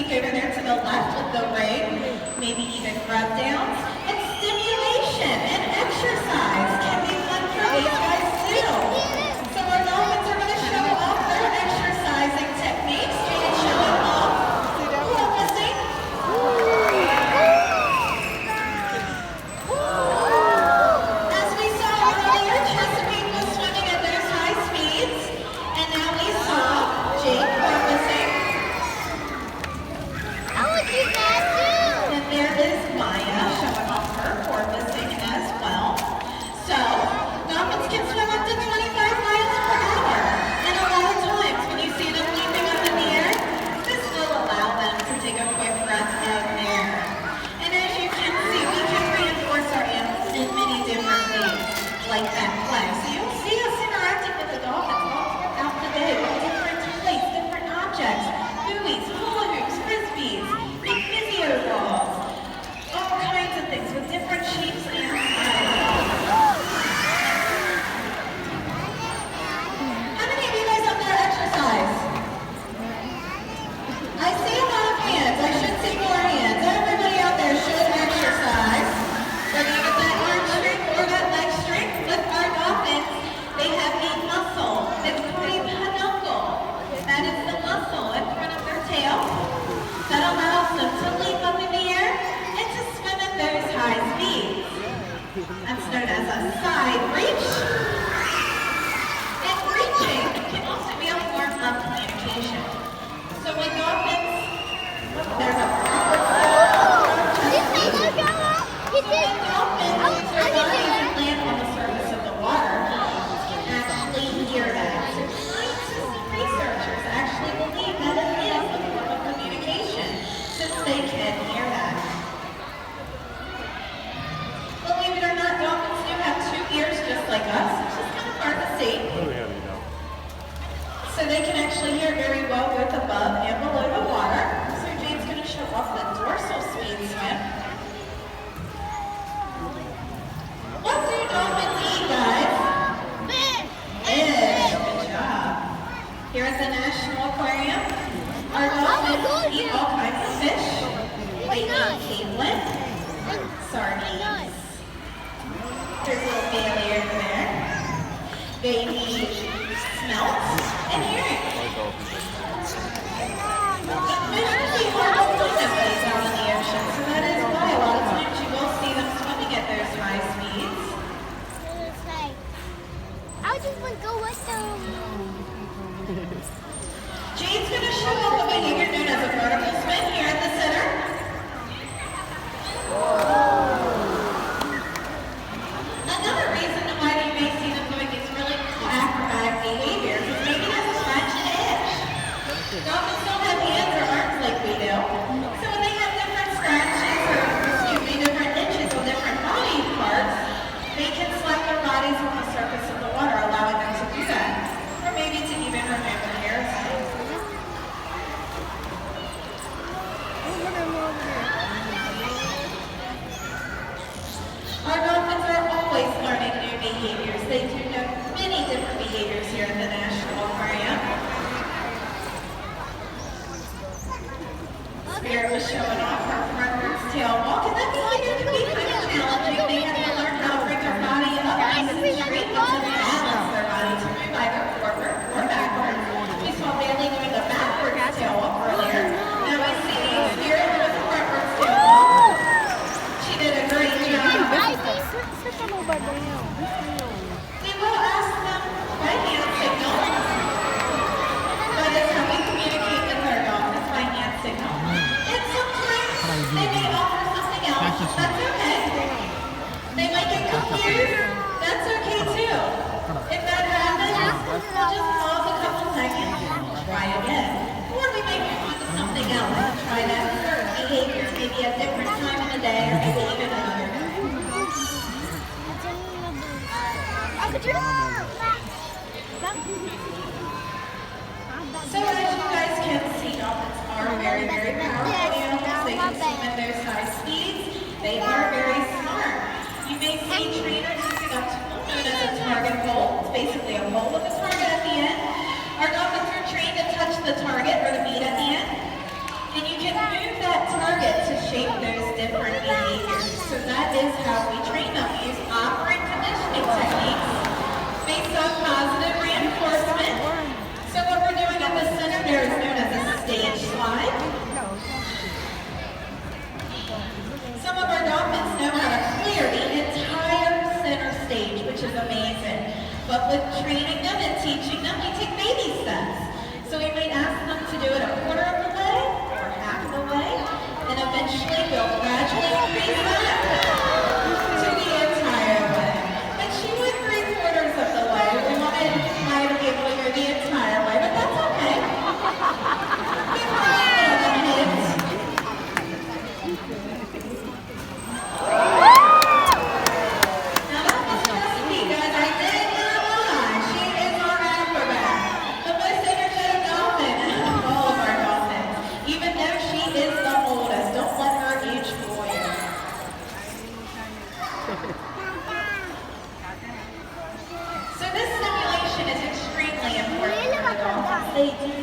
technique over there to the left with the ring, maybe even rub downs. And stimulation and exercise can be fun for these guys too. So our dolphins are going to show off their exercising techniques. Jade is showing off porpoising. As we saw earlier, Chesapeake was swimming at those high speeds, and now we saw Jade porpoising. And there is Maya showing off her porpoising as well. So, dolphins can swim up to 25 miles per hour. And a lot of times when you see them leaping up in the air, this will allow them to take a quick breath out there. And as you can see, we can reinforce our animals in many different ways, like that flag. So you'll see us interacting with the dolphins all throughout the day with different toys, different objects, buoys, hula hoops, frisbees, big physio balls, all kinds of things with different shapes and sizes. How many of you guys out there exercise? I see a lot of hands. I should see more hands. Everybody out there should exercise. Whether you get that arm strength or that leg strength, with our dolphins, they have a muscle. It's called a peduncle. That is the muscle in front of their tail that allows them to leap up in the air and to swim at those high speeds. That's known as a side reach. And reaching can also be a form of communication. So when dolphins, there's a proper when dolphins use their bodies and land on the surface of the water, you can actually hear that. Scientists and researchers actually believe that it is a form of communication, since they can hear that. Believe it or not, dolphins do have 2 ears just like us, which is kind of hard to see. So they can actually hear very well both above and below the water. So Jade's going to show off the dorsal speed swim. What do dolphins eat, guys? Fish. Good job. Here at the National Aquarium, our dolphins eat all kinds of fish. They eat caitlin, sardines. There's a little Bailey over there. They eat smelts and herring. Fish can be hard to find nowadays out in the ocean, so that is why a lot of times you will see them swimming at those high speeds. I just want to go with them. Jade's going to show off a behavior known as a vertical spin here at the center. Another reason why you may see them doing these really cool acrobatic behaviors is maybe to scratch an itch. Dolphins don't have hands or arms like we do. So when they have different scratches or, different itches on different body parts, they can slap their bodies on the surface of the water, allowing them to do that. Or maybe to even remove a parasite. Our dolphins are always learning new behaviors. They do know many different behaviors here at the National Aquarium. Spirit was showing off her frontwards tail walk, and that behavior can be kind of challenging. They have to learn how to bring their body up nice and straight and to balance their body to move either forward or backwards. We saw Bailey doing the backwards tail walk earlier. Now we see Spirit doing the frontwards tail walk. She did a great job. We will ask them by hand signal. That is how we communicate with our dolphins, by hand signal. And sometimes they may offer something else. That's okay. They might get confused. That's okay too. If that happens, we'll just pause a couple seconds and try again. Or we may move on to something else and try that behavior maybe a different time in the day or maybe even another day. So as you guys can see, dolphins are very, very powerful animals. They can swim at those high speeds. They are very smart. You may see trainers using a tool known as a target pole. It's basically a pole with a target at the end. Our dolphins are trained to touch the target or the bead at the end. And you can So we might ask them to do it a quarter of the way or half of the way, and eventually we'll gradually increase that to the entire way. But she went 3/4 of the way. We wanted Maya to be able to go the entire way, but that's okay. Give her a little hint. Now that was Chesapeake, guys. I did not lie. She is our acrobat. The most energetic dolphin of all of our dolphins. Even though she is the oldest. Don't let her age fool you. So this simulation is extremely important for the dolphins. They do